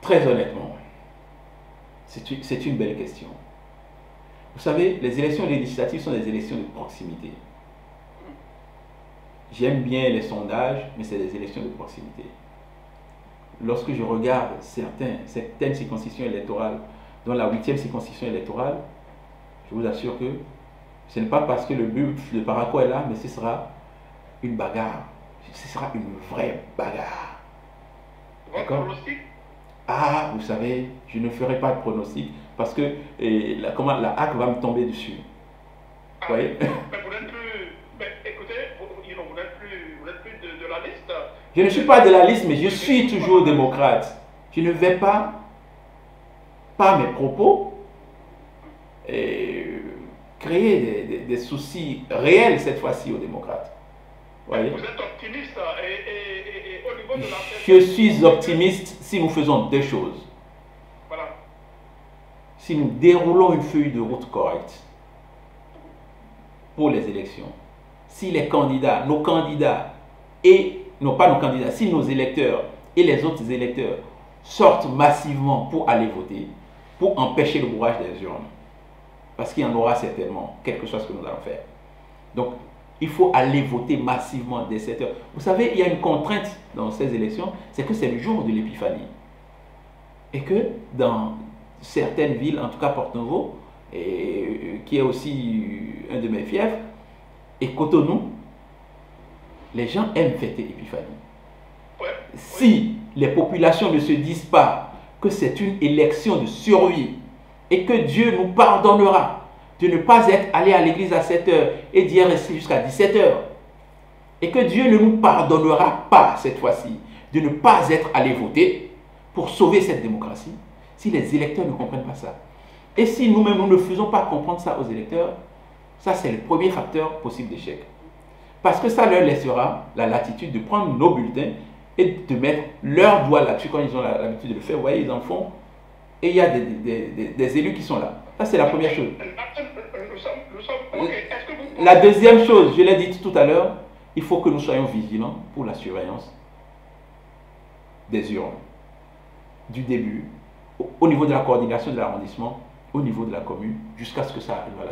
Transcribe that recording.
Très honnêtement, c'est une belle question. Vous savez, les élections législatives sont des élections de proximité. J'aime bien les sondages, mais c'est des élections de proximité. Lorsque je regarde certaines circonscriptions électorales, dont la 8e circonscription électorale, je vous assure que ce n'est pas parce que le Paraco est là, mais ce sera une bagarre. Ce sera une vraie bagarre. D'accord? Ah, vous savez, je ne ferai pas de pronostic parce que la hack va me tomber dessus. Vous voyez? Mais vous n'êtes plus, mais écoutez, vous n'êtes plus de la liste. Je ne suis pas de la liste, mais je suis toujours démocrate. Je ne vais pas, par mes propos, créer des soucis réels cette fois-ci aux démocrates. Vous êtes optimiste et au niveau de la... Je suis optimiste si nous faisons deux choses. Voilà. Si nous déroulons une feuille de route correcte pour les élections, si les candidats, nos candidats et, non pas nos candidats, si nos électeurs et les autres électeurs sortent massivement pour aller voter, pour empêcher le bourrage des urnes, parce qu'il y en aura certainement quelque chose que nous allons faire. Donc, il faut aller voter massivement dès 7 heures. Vous savez, il y a une contrainte dans ces élections, c'est que c'est le jour de l'épiphanie. Et que dans certaines villes, en tout cas Porto-Novo, qui est aussi un de mes fiefs, et Cotonou, les gens aiment fêter l'épiphanie. Si les populations ne se disent pas que c'est une élection de survie et que Dieu nous pardonnera de ne pas être allé à l'église à 7 heures et d'y rester jusqu'à 17 heures, et que Dieu ne nous pardonnera pas cette fois-ci de ne pas être allé voter pour sauver cette démocratie, si les électeurs ne comprennent pas ça, et si nous-mêmes nous ne faisons pas comprendre ça aux électeurs, ça c'est le premier facteur possible d'échec. Parce que ça leur laissera la latitude de prendre nos bulletins et de mettre leur doigt là-dessus quand ils ont l'habitude de le faire. Vous voyez, ils en font. Et il y a des élus qui sont là. Ça, c'est la première chose. La deuxième chose, je l'ai dit tout à l'heure, il faut que nous soyons vigilants pour la surveillance des urnes. Du début, au niveau de la coordination de l'arrondissement, au niveau de la commune, jusqu'à ce que ça arrive à la